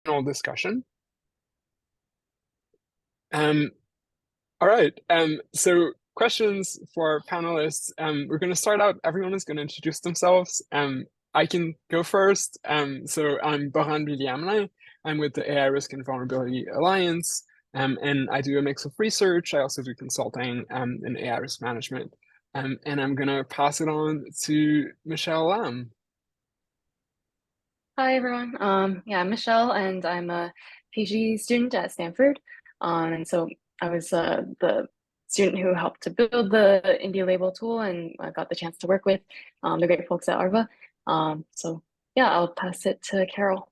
panel discussion. Um, all right. So questions for panelists. We're going to start out. Everyone is going to introduce themselves. I can go first. So I'm Bohan Biliamna. I'm with the AI Risk and Vulnerability Alliance, and I do a mix of research. I also do consulting in AI risk management. And I'm going to pass it on to Michelle Lam. Hi, everyone. Yeah, I'm Michelle, and I'm a PhD student at Stanford. And so I was the student who helped to build the IndieLabel tool, and I got the chance to work with the great folks at ARVA. So yeah, I'll pass it to Carol.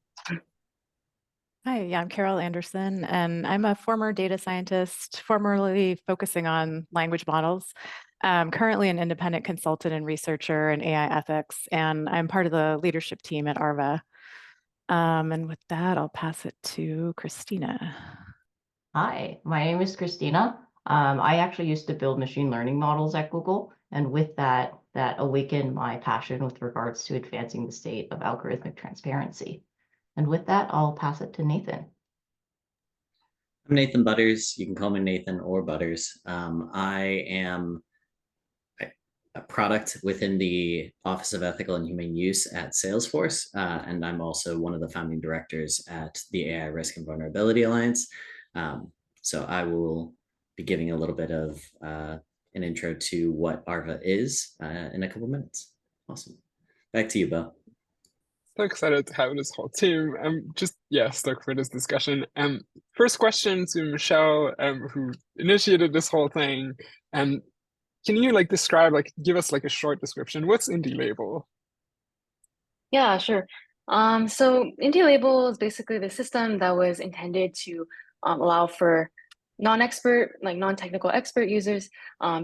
Hi, yeah, I'm Carol Anderson, and I'm a former data scientist, formerly focusing on language models. Currently an independent consultant and researcher in AI ethics, and I'm part of the leadership team at ARVA. And with that, I'll pass it to Christina. Hi, my name is Christina. I actually used to build machine learning models at Google, and with that awakened my passion with regards to advancing the state of algorithmic transparency. And with that, I'll pass it to Nathan. I'm Nathan Butters. You can call me Nathan or Butters. I am a product within the Office of Ethical and Humane Use at Salesforce, and I'm also one of the founding directors at the AI Risk and Vulnerability Alliance. So I will be giving a little bit of an intro to what ARVA is in a couple of minutes. Awesome. Back to you, Bo. So excited to have this whole team. I'm just stoked for this discussion. First question to Michelle, who initiated this whole thing. Can you describe, give us a short description? What's IndieLabel? Yeah, sure. So IndieLabel is basically the system that was intended to allow for non-expert, non-technical expert users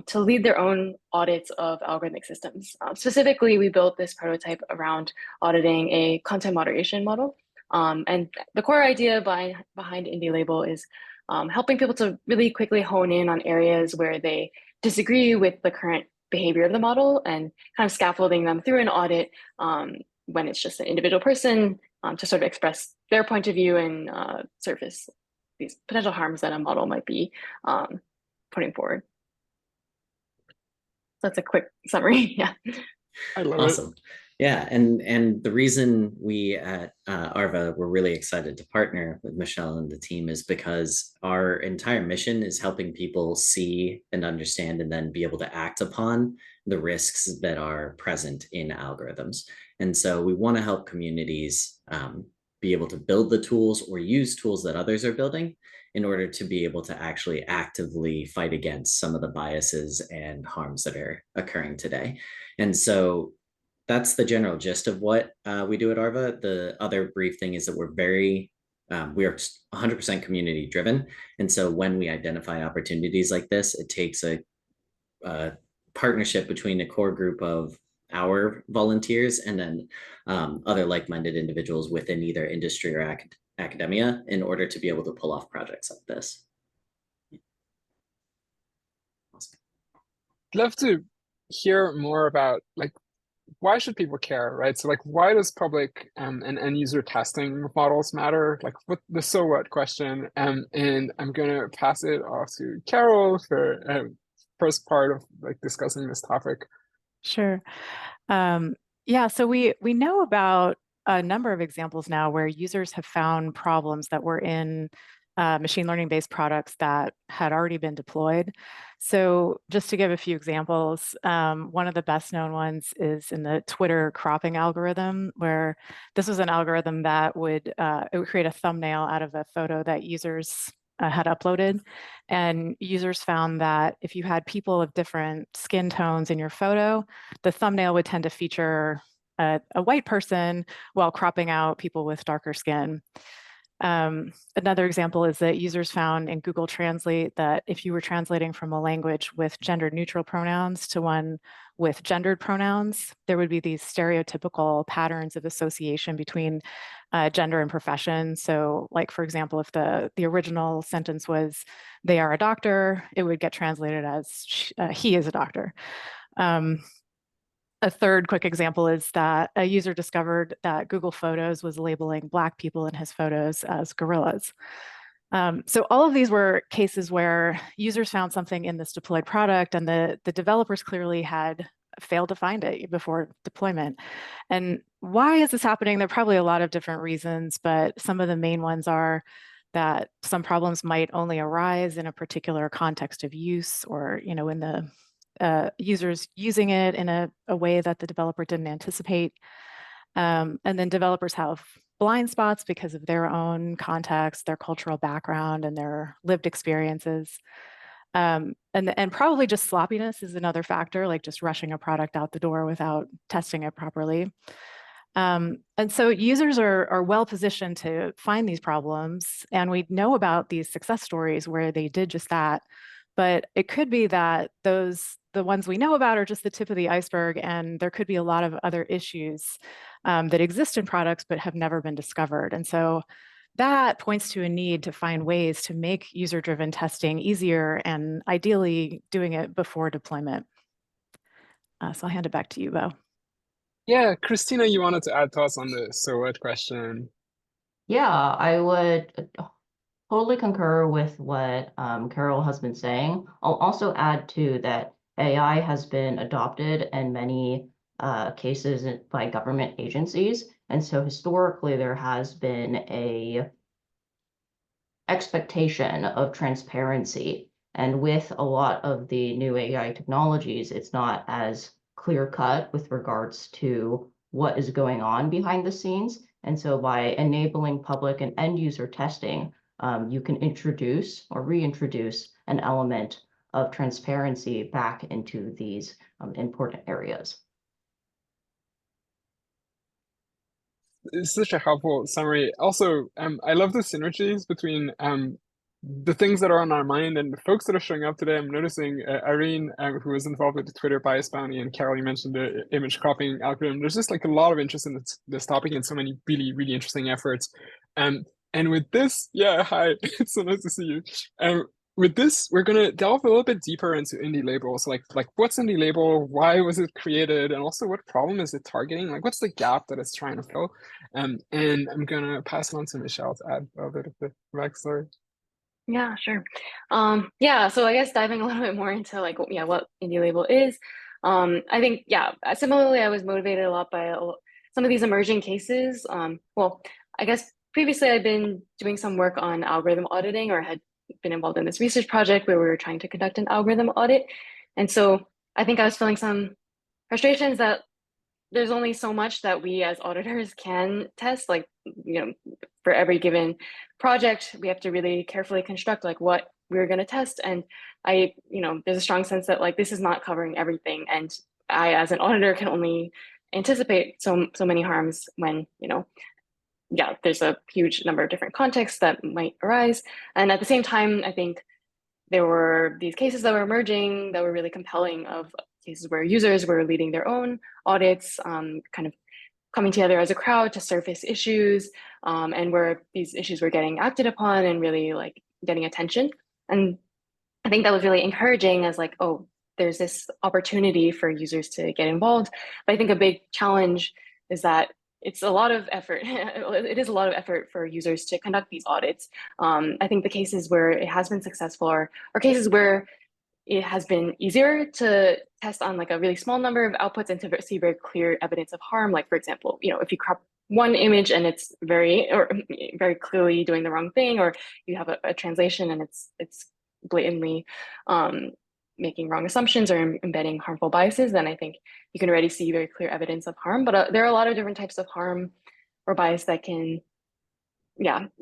to lead their own audits of algorithmic systems. Specifically, we built this prototype around auditing a content moderation model. And the core idea behind IndieLabel is helping people to really quickly hone in on areas where they disagree with the current behavior of the model and kind of scaffolding them through an audit when it's just an individual person to sort of express their point of view and surface these potential harms that a model might be putting forward. That's a quick summary. Yeah. I love Awesome. it. Yeah, and the reason we at ARVA were really excited to partner with Michelle and the team is because our entire mission is helping people see and understand and then be able to act upon the risks that are present in algorithms. And so we want to help communities be able to build the tools or use tools that others are building in order to be able to actually actively fight against some of the biases and harms that are occurring today. And so that's the general gist of what we do at ARVA. The other brief thing is that we are 100% community driven. And so when we identify opportunities like this, it takes a partnership between a core group of our volunteers and then other like-minded individuals within either industry or academia in order to be able to pull off projects like this. Awesome. I'd love to hear more about why should people care, right? So why does public and end user testing models matter? What the so what question? And I'm gonna pass it off to Carol for first part of discussing this topic. Sure. Yeah, so we know about a number of examples now where users have found problems that were in machine learning based products that had already been deployed. So just to give a few examples, one of the best known ones is in the Twitter cropping algorithm, where this was an algorithm that it would create a thumbnail out of a photo that users had uploaded. And users found that if you had people of different skin tones in your photo, the thumbnail would tend to feature a white person while cropping out people with darker skin. Another example is that users found in Google Translate that if you were translating from a language with gender neutral pronouns to one with gendered pronouns, there would be these stereotypical patterns of association between gender and profession. So for example, if the original sentence was, they are a doctor, it would get translated as he is a doctor. A third quick example is that a user discovered that Google Photos was labeling Black people in his photos as gorillas. So all of these were cases where users found something in this deployed product and the developers clearly had failed to find it before deployment. And why is this happening? There are probably a lot of different reasons, but some of the main ones are that some problems might only arise in a particular context of use, or in the users using it in a way that the developer didn't anticipate. And then developers have blind spots because of their own context, their cultural background, and their lived experiences. And probably just sloppiness is another factor, like just rushing a product out the door without testing it properly. And so users are well positioned to find these problems, and we know about these success stories where they did just that. But it could be that the ones we know about are just the tip of the iceberg, and there could be a lot of other issues that exist in products but have never been discovered. And so that points to a need to find ways to make user-driven testing easier, and ideally doing it before deployment. So I'll hand it back to you, Bo. Yeah, Christina, you wanted to add thoughts on the so what question? Yeah, I would totally concur with what Carol has been saying. I'll also add too that AI has been adopted in many cases by government agencies. And so historically, there has been a expectation of transparency. And with a lot of the new AI technologies, it's not as clear cut with regards to what is going on behind the scenes. And so by enabling public and end user testing, you can introduce or reintroduce an element of transparency back into these important areas. It's such a helpful summary. Also, I love the synergies between the things that are on our mind and the folks that are showing up today. I'm noticing Irene, who was involved with the Twitter bias bounty, and Carol, you mentioned the image cropping algorithm. There's just like a lot of interest in this topic and so many really, really interesting efforts. And with this, yeah, hi, it's so nice to see you. With this, we're gonna delve a little bit deeper into IndieLabel. So like what's IndieLabel? Why was it created? And also what problem is it targeting? Like what's the gap that it's trying to fill? And I'm gonna pass it on to Michelle to add a bit of the backstory. Yeah, sure. Yeah, so I guess diving a little bit more into like, yeah, what IndieLabel is. I think, yeah, similarly, I was motivated a lot by some of these emerging cases. Well, I guess previously I'd been doing some work on algorithm auditing, or had been involved in this research project where we were trying to conduct an algorithm audit. And so I think I was feeling some frustrations that there's only so much that we as auditors can test. Like, for every given project, we have to really carefully construct like what we're going to test. And there's a strong sense that like this is not covering everything. And I, as an auditor, can only anticipate so many harms when, yeah, there's a huge number of different contexts that might arise. And at the same time, I think there were these cases that were emerging that were really compelling, of cases where users were leading their own audits, kind of coming together as a crowd to surface issues, and where these issues were getting acted upon and really like getting attention. And I think that was really encouraging, as like, oh, there's this opportunity for users to get involved. But I think a big challenge is that it's a lot of effort. It is a lot of effort for users to conduct these audits. I think the cases where it has been successful are cases where it has been easier to test on like a really small number of outputs and to see very clear evidence of harm. Like, for example, if you crop one image and it's very clearly doing the wrong thing, or you have a translation and it's blatantly making wrong assumptions or embedding harmful biases, then I think you can already see very clear evidence of harm. But there are a lot of different types of harm or bias that can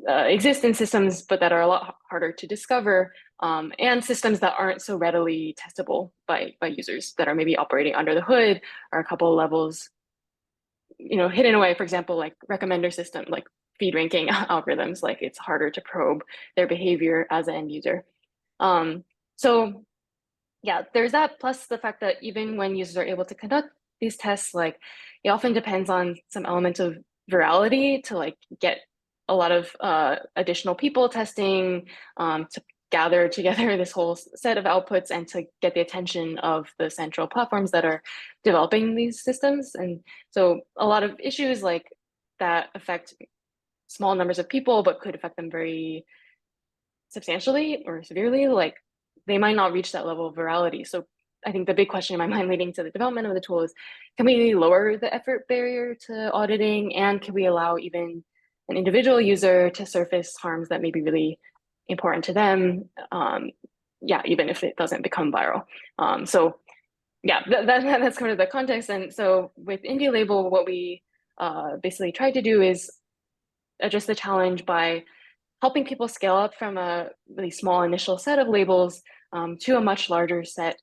exist in systems, but that are a lot harder to discover, and systems that aren't so readily testable by users, that are maybe operating under the hood, or a couple of levels, hidden away. For example, like recommender system, like feed ranking algorithms, like it's harder to probe their behavior as an end user. So yeah, there's that, plus the fact that even when users are able to conduct these tests, like it often depends on some element of virality to like get a lot of additional people testing, to gather together this whole set of outputs and to get the attention of the central platforms that are developing these systems. And so a lot of issues like that affect small numbers of people, but could affect them very substantially or severely, like they might not reach that level of virality. So I think the big question in my mind leading to the development of the tool is, can we lower the effort barrier to auditing? And can we allow even an individual user to surface harms that may be really important to them? Yeah, even if it doesn't become viral. So yeah, that's kind of the context. And so with IndieLabel, what we basically tried to do is address the challenge by helping people scale up from a really small initial set of labels to a much larger set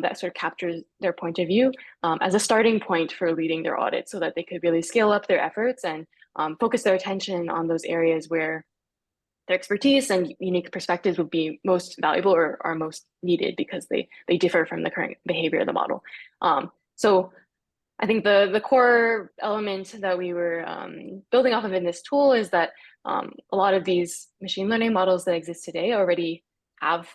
that sort of captures their point of view as a starting point for leading their audit, so that they could really scale up their efforts and focus their attention on those areas where their expertise and unique perspectives would be most valuable or are most needed because they differ from the current behavior of the model. So I think the core element that we were building off of in this tool is that a lot of these machine learning models that exist today already have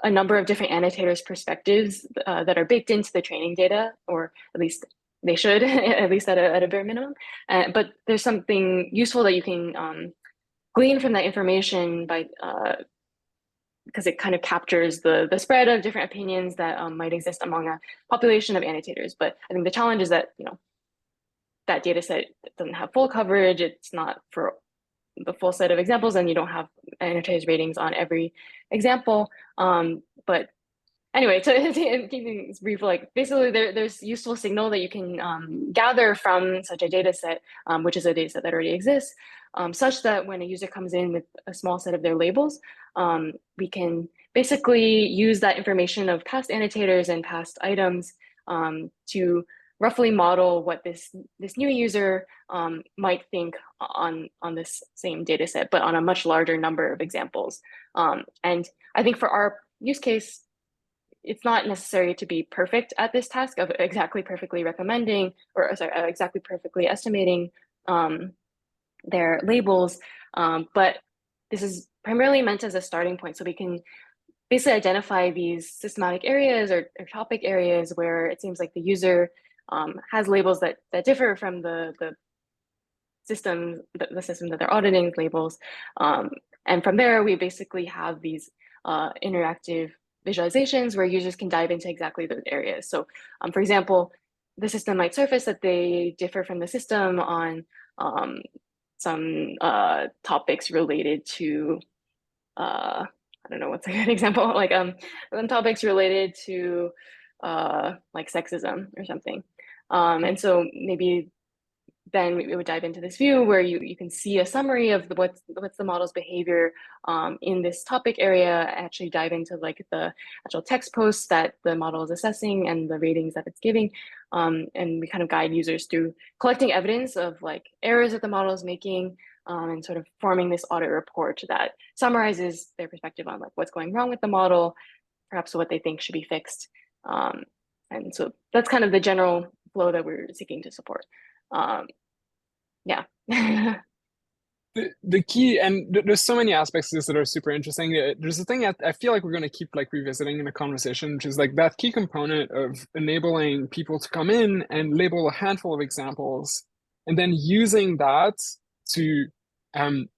a number of different annotators' perspectives that are baked into the training data, or at least they should, at least at a bare minimum. But there's something useful that you can glean from that information by because it kind of captures the spread of different opinions that might exist among a population of annotators. But I think the challenge is that, that data set doesn't have full coverage. It's not for the full set of examples, and you don't have annotators ratings on every example. But anyway, to keep things brief, like basically there's useful signal that you can gather from such a data set, which is a data set that already exists, such that when a user comes in with a small set of their labels, we can basically use that information of past annotators and past items to roughly model what this new user might think on this same data set, but on a much larger number of examples. And I think for our use case, it's not necessary to be perfect at this task of exactly perfectly recommending, or sorry, exactly perfectly estimating their labels, but this is primarily meant as a starting point, so we can basically identify these systematic areas or topic areas where it seems like the user has labels that differ from the system that they're auditing labels, and from there we basically have these interactive visualizations where users can dive into exactly those areas. So for example, the system might surface that they differ from the system on some topics related to I don't know what's a good example, like some topics related to like sexism or something. And so maybe then we would dive into this view where you can see a summary of what's the model's behavior in this topic area, actually dive into like the actual text posts that the model is assessing and the ratings that it's giving. And we kind of guide users through collecting evidence of like errors that the model is making, and sort of forming this audit report that summarizes their perspective on like what's going wrong with the model, perhaps what they think should be fixed. And so that's kind of the general flow that we're seeking to support. Yeah. The key, and there's so many aspects to this that are super interesting. There's a thing I feel like we're going to keep like revisiting in the conversation, which is like that key component of enabling people to come in and label a handful of examples, and then using that to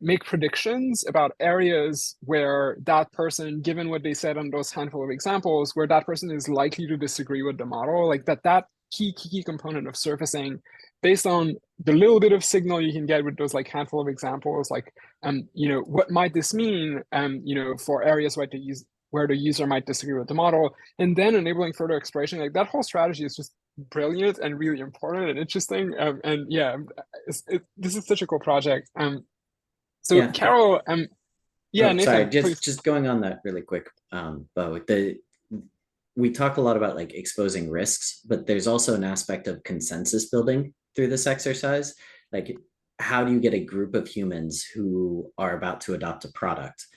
make predictions about areas where that person, given what they said on those handful of examples, where that person is likely to disagree with the model, like that key component of surfacing based on the little bit of signal you can get with those like handful of examples, like what might this mean for areas where the user might disagree with the model, and then enabling further exploration. Like that whole strategy is just brilliant and really important and interesting, and yeah, this is such a cool project. So yeah. Carol, yeah, Nathan, sorry, just going on that really quick, Bo, we talk a lot about like exposing risks, but there's also an aspect of consensus building through this exercise. Like, how do you get a group of humans who are about to adopt a product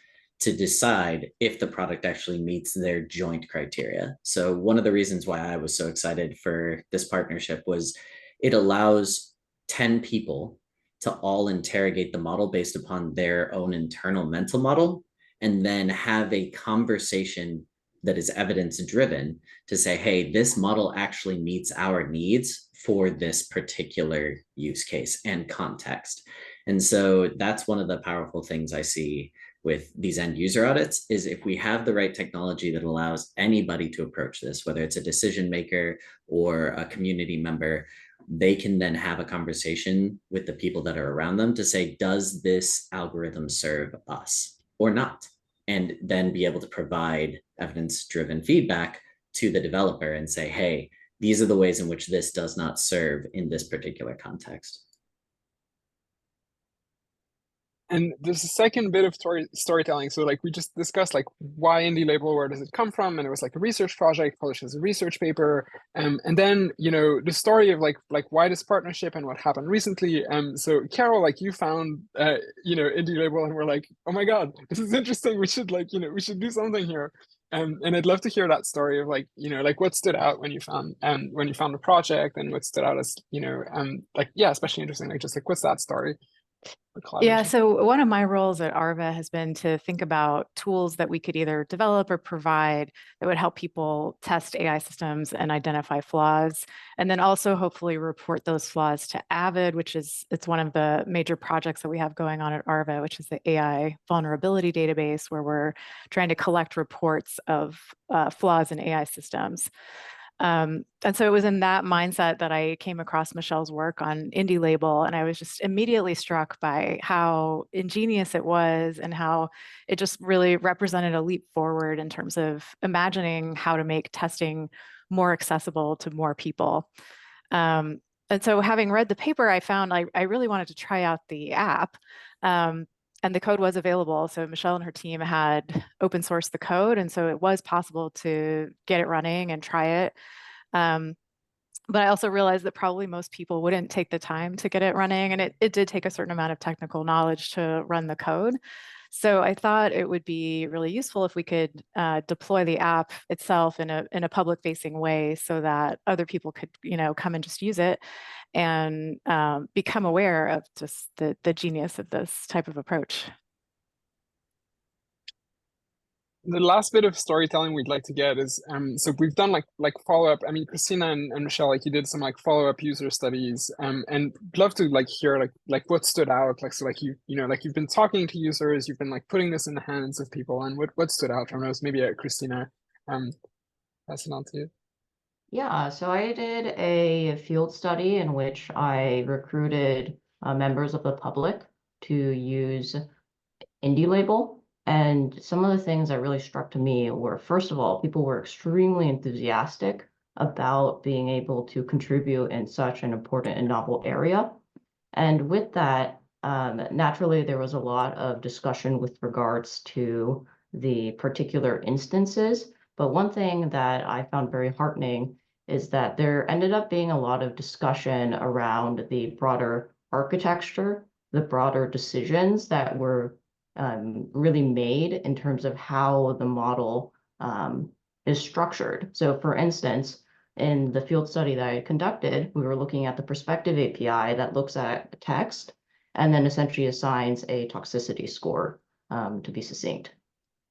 to decide if the product actually meets their joint criteria? So one of the reasons why I was so excited for this partnership was it allows 10 people to all interrogate the model based upon their own internal mental model. and then have a conversation that is evidence driven to say, hey, this model actually meets our needs for this particular use case and context. And so that's one of the powerful things I see with these end user audits, is if we have the right technology that allows anybody to approach this, whether it's a decision maker or a community member, they can then have a conversation with the people that are around them to say, does this algorithm serve us or not? And then be able to provide evidence-driven feedback to the developer and say, hey, these are the ways in which this does not serve in this particular context. And there's a second bit of storytelling. So like we just discussed, like why IndieLabel, where does it come from? And it was like a research project published as a research paper. And then, you know, the story of like why this partnership and what happened recently. So Carol, like you found, you know, IndieLabel and we're like, oh my God, this is interesting. We should like, you know, we should do something here. And I'd love to hear that story of like, you know, like what stood out when you found the project, and what stood out as, you know, like, yeah, especially interesting, like just like, what's that story? Yeah, so one of my roles at ARVA has been to think about tools that we could either develop or provide that would help people test AI systems and identify flaws, and then also hopefully report those flaws to AVID, which is, it's one of the major projects that we have going on at ARVA, which is the AI vulnerability database, where we're trying to collect reports of flaws in AI systems. And so it was in that mindset that I came across Michelle's work on IndieLabel, and I was just immediately struck by how ingenious it was and how it just really represented a leap forward in terms of imagining how to make testing more accessible to more people. And so having read the paper, I found I really wanted to try out the app. And the code was available. So Michelle and her team had open sourced the code. And so it was possible to get it running and try it. But I also realized that probably most people wouldn't take the time to get it running. And it did take a certain amount of technical knowledge to run the code. So I thought it would be really useful if we could deploy the app itself in a public facing way, so that other people could, you know, come and just use it and become aware of just the genius of this type of approach. The last bit of storytelling we'd like to get is so we've done like follow-up. I mean, Christina and Michelle, like you did some like follow-up user studies, and love to like hear like what stood out. Like, so like you know, like you've been talking to users, you've been like putting this in the hands of people, and what stood out from those? Maybe Christina, pass it on to you. Yeah, so I did a field study in which I recruited members of the public to use IndieLabel. And some of the things that really struck to me were, first of all, people were extremely enthusiastic about being able to contribute in such an important and novel area. And with that, naturally, there was a lot of discussion with regards to the particular instances. But one thing that I found very heartening is that there ended up being a lot of discussion around the broader architecture, the broader decisions that were really made in terms of how the model is structured. So for instance, in the field study that I conducted, we were looking at the perspective API that looks at text and then essentially assigns a toxicity score, to be succinct.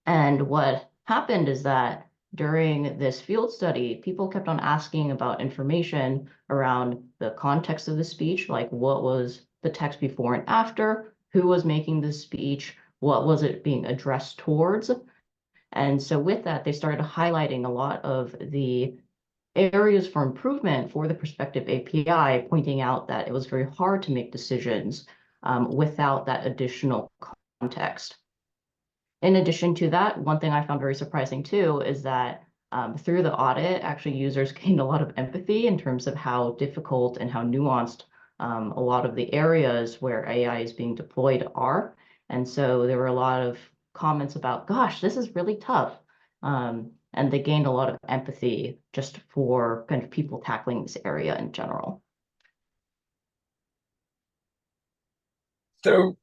And what happened is that during this field study, people kept on asking about information around the context of the speech, like what was the text before and after, who was making the speech, what was it being addressed towards. And so with that, they started highlighting a lot of the areas for improvement for the perspective API, pointing out that it was very hard to make decisions without that additional context. In addition to that, one thing I found very surprising too is that through the audit, actually users gained a lot of empathy in terms of how difficult and how nuanced a lot of the areas where AI is being deployed are. And so there were a lot of comments about, gosh, this is really tough. And they gained a lot of empathy just for kind of people tackling this area in general. So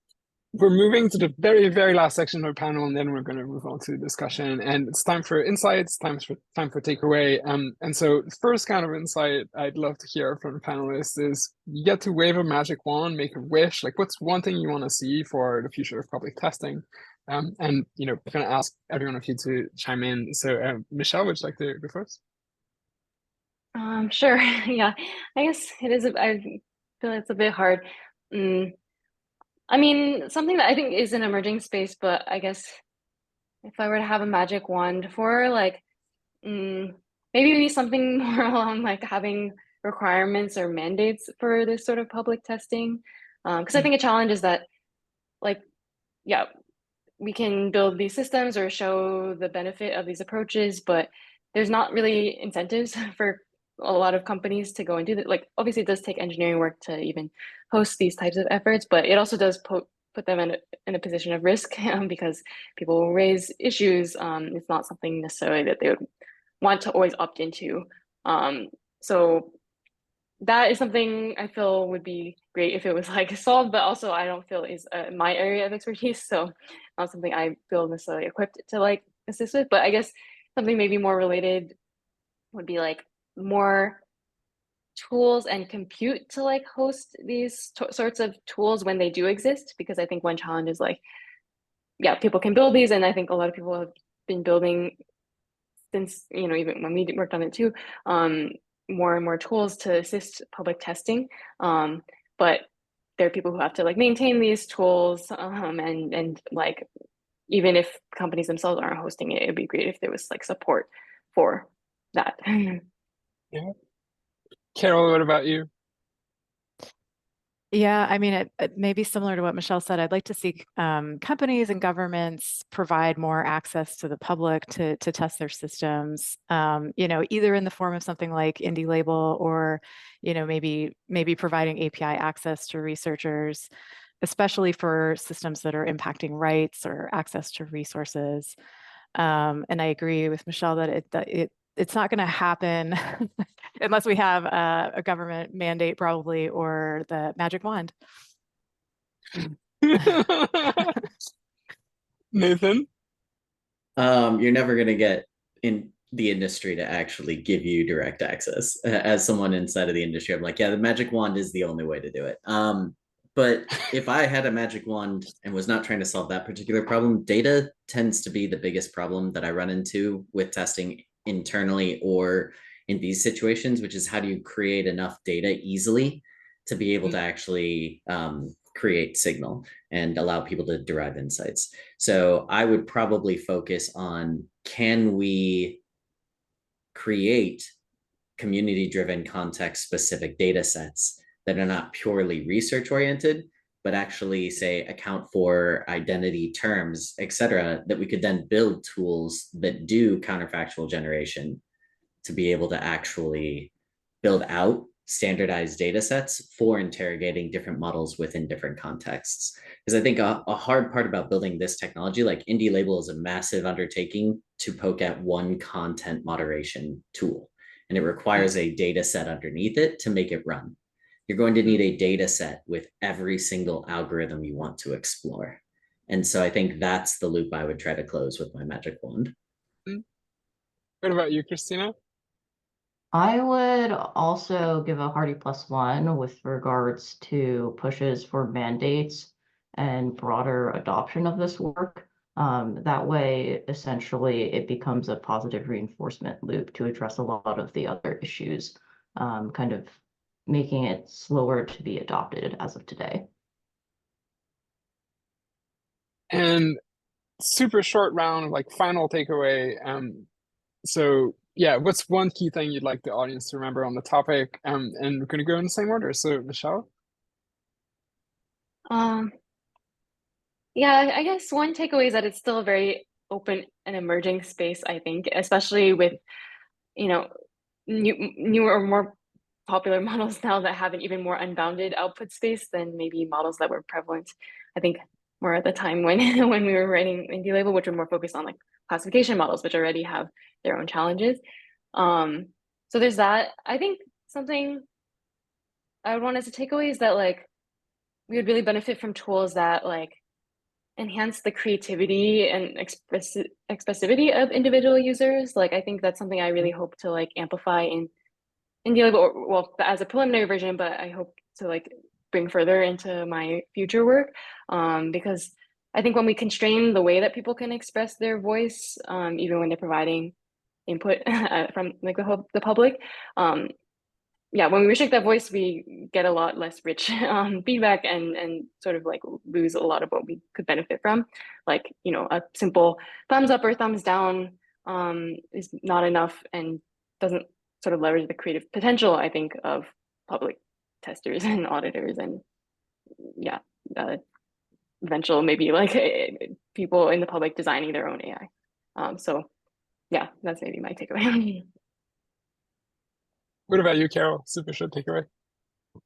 we're moving to the very, very last section of our panel, and then we're going to move on to the discussion. And it's time for insights, time for takeaway. And so the first kind of insight I'd love to hear from the panelists is you get to wave a magic wand, make a wish. Like, what's one thing you want to see for the future of public testing? And I'm going to ask every one of you to chime in. So Michelle, would you like to go first? Sure. Yeah, I guess it is. I feel it's a bit hard. I mean, something that I think is an emerging space, but I guess if I were to have a magic wand for like, maybe something more along like having requirements or mandates for this sort of public testing. Because I think a challenge is that, like, yeah, we can build these systems or show the benefit of these approaches, but there's not really incentives for a lot of companies to go and do that. Like, obviously, it does take engineering work to even host these types of efforts, but it also does put them in a position of risk because people will raise issues. It's not something necessarily that they would want to always opt into. So that is something I feel would be great if it was like solved, but also I don't feel is my area of expertise, so not something I feel necessarily equipped to like assist with. But I guess something maybe more related would be like more tools and compute to like host these sorts of tools when they do exist, because I think one challenge is like, yeah, people can build these, and I think a lot of people have been building since, even when we worked on it too, more and more tools to assist public testing. But there are people who have to like maintain these tools, and like, even if companies themselves aren't hosting it, it'd be great if there was like support for that. Yeah. Carol, what about you? Yeah, I mean, it may be similar to what Michelle said. I'd like to see companies and governments provide more access to the public to test their systems, either in the form of something like IndieLabel, or, maybe providing API access to researchers, especially for systems that are impacting rights or access to resources. And I agree with Michelle that it's not going to happen unless we have a government mandate, probably, or the magic wand. Nathan? You're never going to get in the industry to actually give you direct access. As someone inside of the industry, I'm like, yeah, the magic wand is the only way to do it. But if I had a magic wand and was not trying to solve that particular problem, data tends to be the biggest problem that I run into with testing internally or in these situations, which is how do you create enough data easily to be able to actually create signal and allow people to derive insights. So I would probably focus on, can we create community-driven context-specific data sets that are not purely research-oriented, but actually, say, account for identity terms, et cetera, that we could then build tools that do counterfactual generation to be able to actually build out standardized data sets for interrogating different models within different contexts. Because I think a hard part about building this technology, like IndieLabel, is a massive undertaking to poke at one content moderation tool. And it requires a data set underneath it to make it run. You're going to need a data set with every single algorithm you want to explore. And so I think that's the loop I would try to close with my magic wand. What about you, Christina? I would also give a hearty +1 with regards to pushes for mandates and broader adoption of this work. That way, essentially, it becomes a positive reinforcement loop to address a lot of the other issues, kind of making it slower to be adopted as of today. And super short round, like final takeaway. So yeah, what's one key thing you'd like the audience to remember on the topic? And we're going to go in the same order. So Michelle? Yeah, I guess one takeaway is that it's still a very open and emerging space, I think, especially with, newer or more popular models now that have an even more unbounded output space than maybe models that were prevalent, I think, more at the time when when we were writing IndieLabel, which were more focused on like classification models, which already have their own challenges. So there's that. I think something I would want as a takeaway is that like we would really benefit from tools that like enhance the creativity and expressivity of individual users. Like, I think that's something I really hope to like amplify in IndieLabel, well, as a preliminary version, but I hope to like bring further into my future work, because I think when we constrain the way that people can express their voice, even when they're providing input from like the public, yeah, when we restrict that voice, we get a lot less rich feedback and sort of like lose a lot of what we could benefit from. Like, you know, a simple thumbs up or thumbs down is not enough and doesn't sort of leverage the creative potential, I think, of public testers and auditors and yeah, eventual maybe like people in the public designing their own AI. So yeah, that's maybe my takeaway. What about you, Carol? Super short takeaway.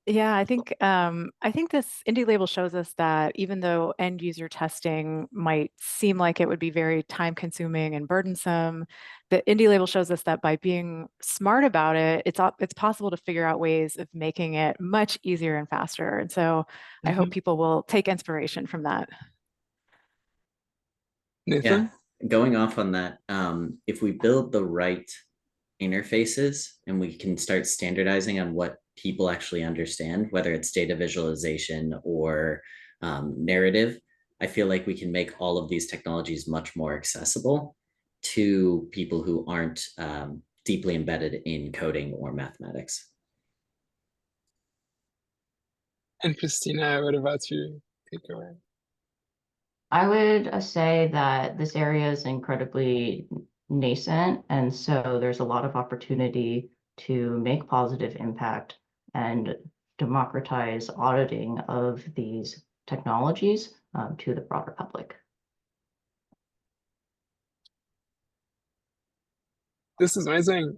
Yeah, I think this IndieLabel shows us that even though end user testing might seem like it would be very time consuming and burdensome, the IndieLabel shows us that by being smart about it, it's possible to figure out ways of making it much easier and faster. And so I hope people will take inspiration from that. Nathan? Yeah, going off on that, if we build the right interfaces and we can start standardizing on what people actually understand, whether it's data visualization or narrative, I feel like we can make all of these technologies much more accessible to people who aren't deeply embedded in coding or mathematics. And Christina, what about you? Takeaway. I would say that this area is incredibly nascent, and so there's a lot of opportunity to make positive impact and democratize auditing of these technologies to the broader public. This is amazing.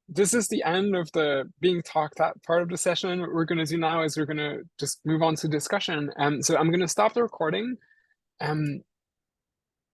This is the end of the being talked at part of the session. What we're going to do now is we're going to just move on to discussion. So I'm going to stop the recording.